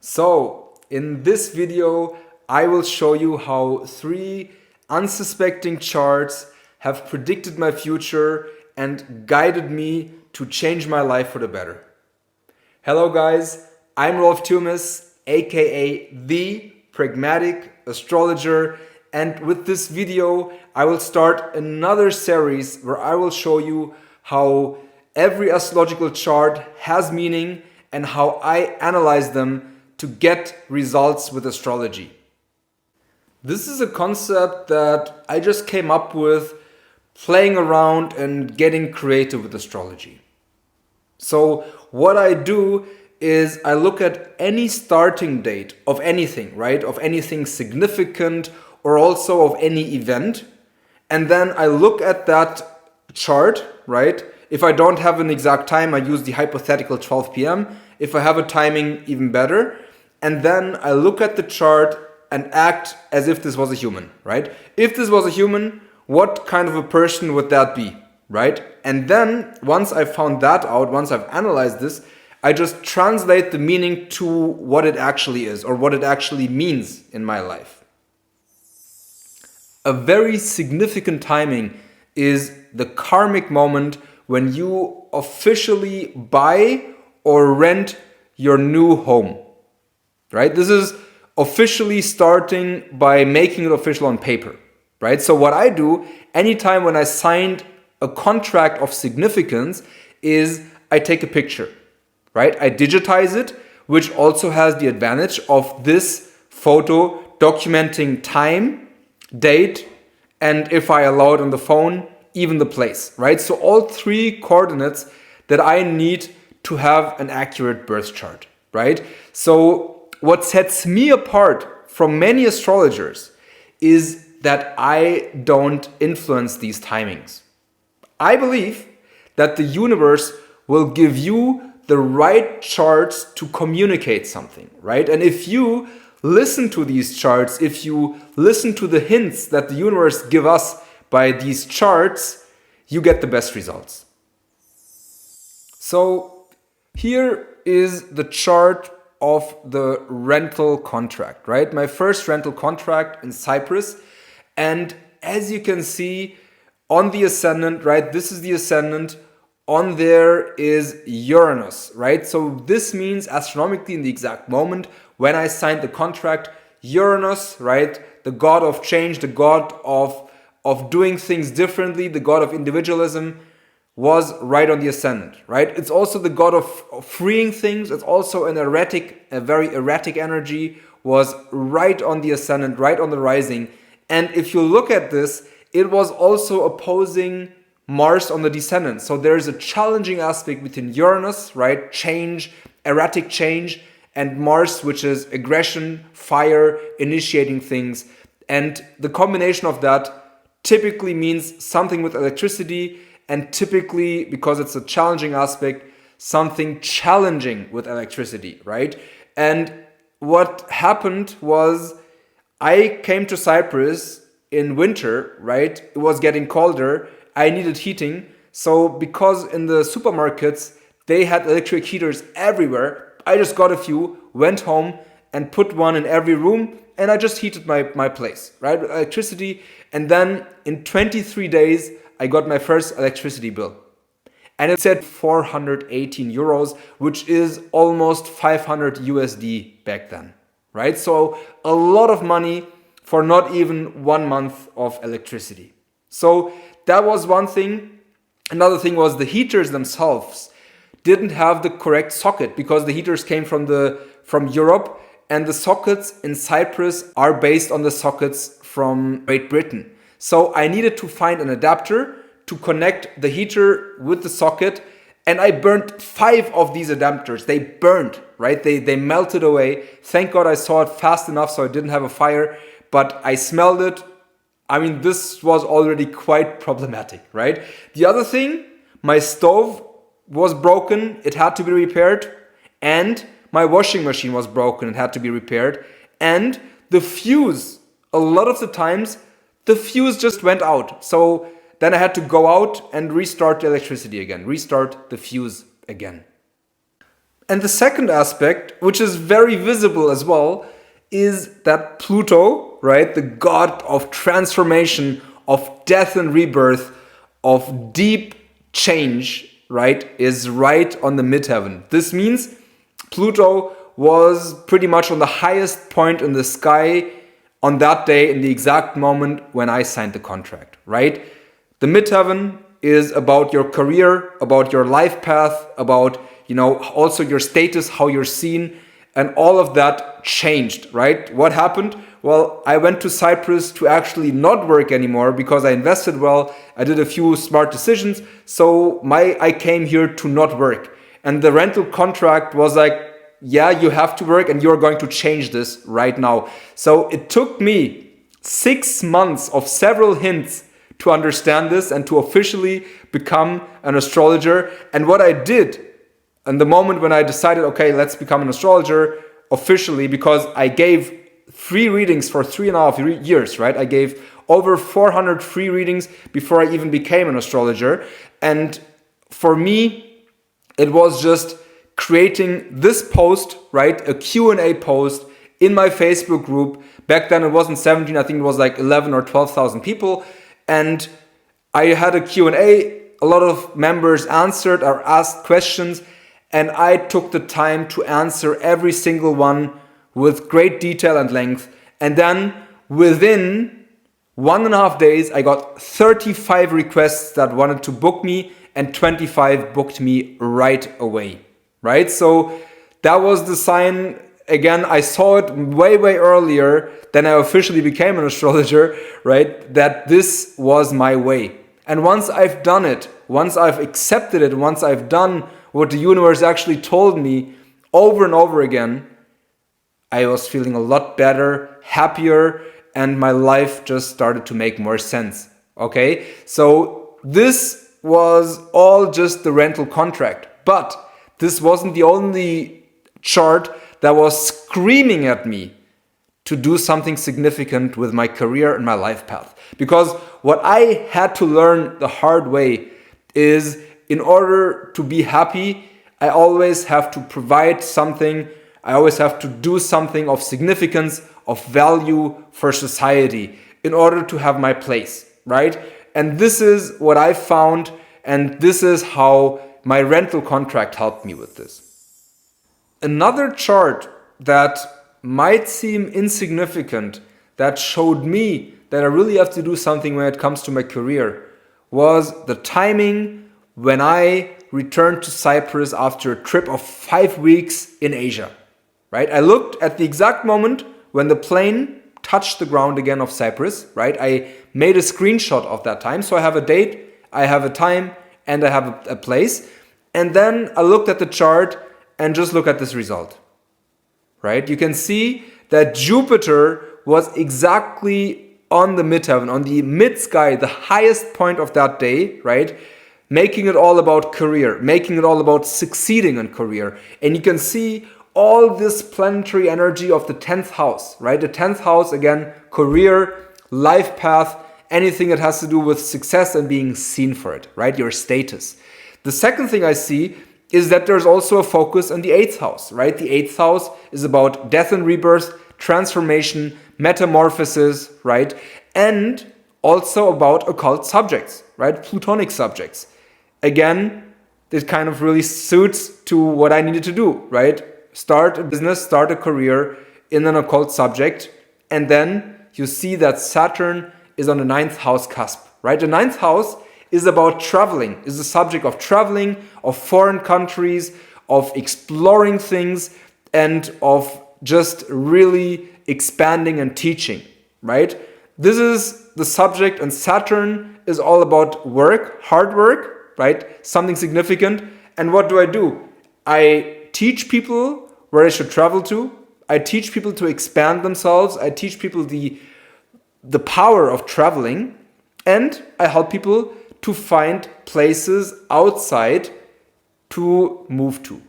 So, in this video, I will show you how 3 unsuspecting charts have predicted my future and guided me to change my life for the better. Hello guys, I'm Rolf Thumes, aka The Pragmatic Astrologer, and with this video I will start another series where I will show you how every astrological chart has meaning and how I analyze them to get results with astrology. This is a concept that I just came up with playing around and getting creative with astrology. So what I do is I look at any starting date of anything, right? Of anything significant or also of any event. And then I look at that chart, right? If I don't have an exact time, I use the hypothetical 12 p.m. If I have a timing, even better. And then I look at the chart and act as if this was a human, right? If this was a human, what kind of a person would that be, right? And then once I've found that out, once I've analyzed this, I just translate the meaning to what it actually is or what it actually means in my life. A very significant timing is the karmic moment when you officially buy or rent your new home, right? This is officially starting by making it official on paper, right? So what I do anytime when I signed a contract of significance is I take a picture, right? I digitize it, which also has the advantage of this photo documenting time, date, and if I allow it on the phone, even the place, right? So all 3 coordinates that I need to have an accurate birth chart, right? So what sets me apart from many astrologers is that I don't influence these timings. I believe that the universe will give you the right charts to communicate something, right? And if you listen to these charts, if you listen to the hints that the universe give us by these charts, you get the best results. So here is the chart of the rental contract, right? My first rental contract in Cyprus. And as you can see on the ascendant, right? This is the ascendant. On there is Uranus, right? So this means astronomically in the exact moment when I signed the contract, Uranus, right? The god of change, the god of doing things differently, the god of individualism, was right on the ascendant, right? It's also the god of freeing things. It's also a very erratic energy, was right on the ascendant, right on the rising. And if you look at this, it was also opposing Mars on the descendant. So there's a challenging aspect between Uranus, right? Change, erratic change, and Mars, which is aggression, fire, initiating things. And the combination of that typically means something with electricity, and typically, because it's a challenging aspect, something challenging with electricity, right? And what happened was I came to Cyprus in winter, right? It was getting colder. I needed heating. So because in the supermarkets, they had electric heaters everywhere, I just got a few, went home and put one in every room, and I just heated my place, right? With electricity. And then in 23 days, I got my first electricity bill. And it said 418 euros, which is almost 500 USD back then, right? So a lot of money for not even 1 month of electricity. So that was one thing. Another thing was the heaters themselves didn't have the correct socket because the heaters came from Europe, and the sockets in Cyprus are based on the sockets from Great Britain. So I needed to find an adapter to connect the heater with the socket, and I burnt 5 of these adapters. They burned, right? They melted away. Thank God I saw it fast enough so I didn't have a fire, but I smelled it. I mean, this was already quite problematic, right? The other thing, my stove was broken. It had to be repaired. And my washing machine was broken. It had to be repaired. And the fuse, a lot of the times, the fuse just went out. So then I had to go out and restart the electricity again, restart the fuse again. And the second aspect, which is very visible as well, is that Pluto, right, the god of transformation, of death and rebirth, of deep change, right, is right on the midheaven. This means Pluto was pretty much on the highest point in the sky on that day, in the exact moment when I signed the contract, right? The midheaven is about your career, about your life path, about, also your status, how you're seen, and all of that changed, right? What happened? Well, I went to Cyprus to actually not work anymore because I invested well. I did a few smart decisions. So I came here to not work. And the rental contract was like, yeah, you have to work and you're going to change this right now. So it took me 6 months of several hints to understand this and to officially become an astrologer. And what I did in the moment when I decided, okay, let's become an astrologer officially, because I gave free readings for 3.5 years, right? I gave over 400 free readings before I even became an astrologer. And for me, it was just creating this post, right? A Q&A post in my Facebook group. Back then it wasn't 17, I think it was like 11 or 12,000 people. And I had a Q&A, a lot of members answered or asked questions, and I took the time to answer every single one with great detail and length. And then within 1.5 days, I got 35 requests that wanted to book me, and 25 booked me right away, right? So that was the sign. Again, I saw it way earlier than I officially became an astrologer, right? That this was my way. And once I've done it, once I've accepted it, once I've done what the universe actually told me over and over again, I was feeling a lot better, happier, and my life just started to make more sense. Okay? So this was all just the rental contract. But this wasn't the only chart that was screaming at me to do something significant with my career and my life path. Because what I had to learn the hard way is, in order to be happy, I always have to provide something. I always have to do something of significance, of value for society in order to have my place, right? And this is what I found, and this is how my rental contract helped me with this. Another chart that might seem insignificant, that showed me that I really have to do something when it comes to my career, was the timing when I returned to Cyprus after a trip of 5 weeks in Asia, right? I looked at the exact moment when the plane touched the ground again of Cyprus, right? I made a screenshot of that time. So I have a date, I have a time, and I have a place. And then I looked at the chart and just look at this result, right? You can see that Jupiter was exactly on the midheaven, on the mid sky, the highest point of that day, right? Making it all about career, making it all about succeeding in career. And you can see all this planetary energy of the 10th house, right? The 10th house, again, career, life path, anything that has to do with success and being seen for it, right? Your status. The second thing I see is that there's also a focus on the 8th house, right? The 8th house is about death and rebirth, transformation, metamorphosis, right? And also about occult subjects, right? Plutonic subjects. Again, this kind of really suits to what I needed to do, right? Start a business, start a career in an occult subject. And then you see that Saturn is on the 9th house cusp, right? The 9th house is about traveling, is the subject of traveling, of foreign countries, of exploring things, and of just really expanding and teaching, right? This is the subject, and Saturn is all about work, hard work, right? Something significant. And what do? I teach people where they should travel to. I teach people to expand themselves. I teach people the power of traveling. And I help people to find places outside to move to,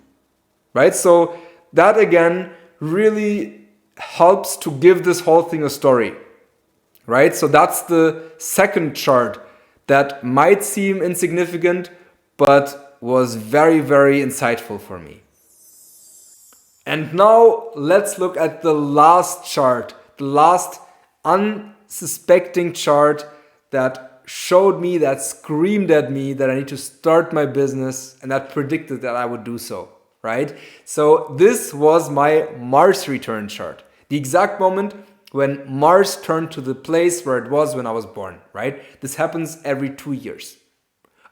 right? So that again really helps to give this whole thing a story, right? So that's the second chart that might seem insignificant, but was very insightful for me. And now let's look at the last chart, the last unsuspecting chart that showed me, that screamed at me that I need to start my business, and that predicted that I would do so, right? So this was my Mars return chart. The exact moment when Mars turned to the place where it was when I was born, right? This happens every 2 years.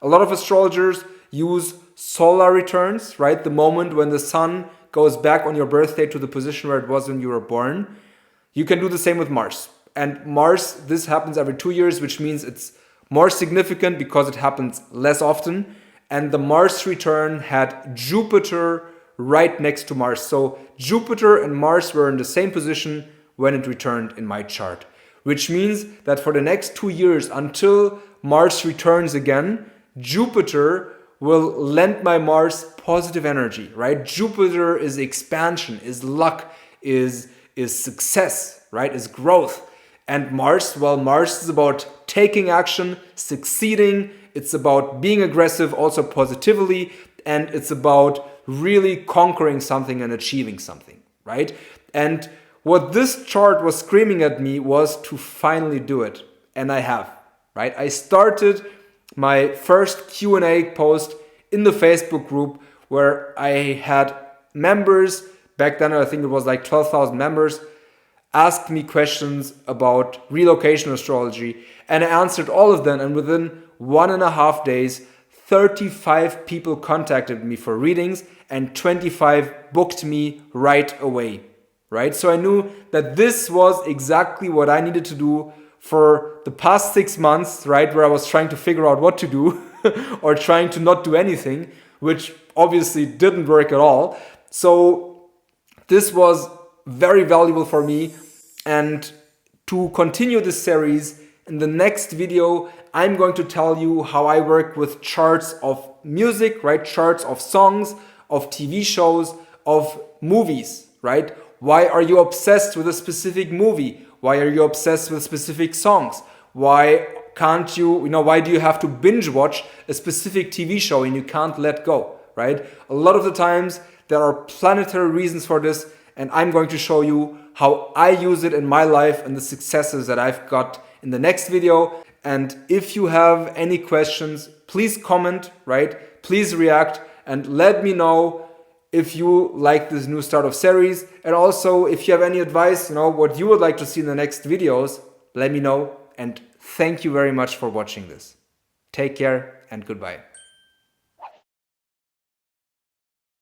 A lot of astrologers use solar returns, right? The moment when the sun goes back on your birthday to the position where it was when you were born. You can do the same with Mars. And Mars, this happens every 2 years, which means it's more significant because it happens less often. And the Mars return had Jupiter right next to Mars. So Jupiter and Mars were in the same position when it returned in my chart, which means that for the next 2 years until Mars returns again, Jupiter will lend my Mars positive energy, right? Jupiter is expansion, is luck, is success, right? Is growth. And Mars, well, Mars is about taking action, succeeding. It's about being aggressive, also positively. And it's about really conquering something and achieving something, right? And what this chart was screaming at me was to finally do it. And I have, right? I started my first Q&A post in the Facebook group where I had members, back then I think it was like 12,000 members, asked me questions about relocation astrology, and I answered all of them, and within 1.5 days, 35 people contacted me for readings and 25 booked me right away, right? So I knew that this was exactly what I needed to do for the past 6 months, right, where I was trying to figure out what to do or trying to not do anything, which obviously didn't work at all. So this was very valuable for me. And to continue this series, in the next video, I'm going to tell you how I work with charts of music, right? Charts of songs, of TV shows, of movies, right? Why are you obsessed with a specific movie? Why are you obsessed with specific songs? Why can't you, why do you have to binge watch a specific TV show and you can't let go, right? A lot of the times there are planetary reasons for this, and I'm going to show you how I use it in my life and the successes that I've got in the next video. And if you have any questions, please comment, right? Please react and let me know if you like this new start of series. And also if you have any advice, what you would like to see in the next videos, let me know. And thank you very much for watching this. Take care and goodbye.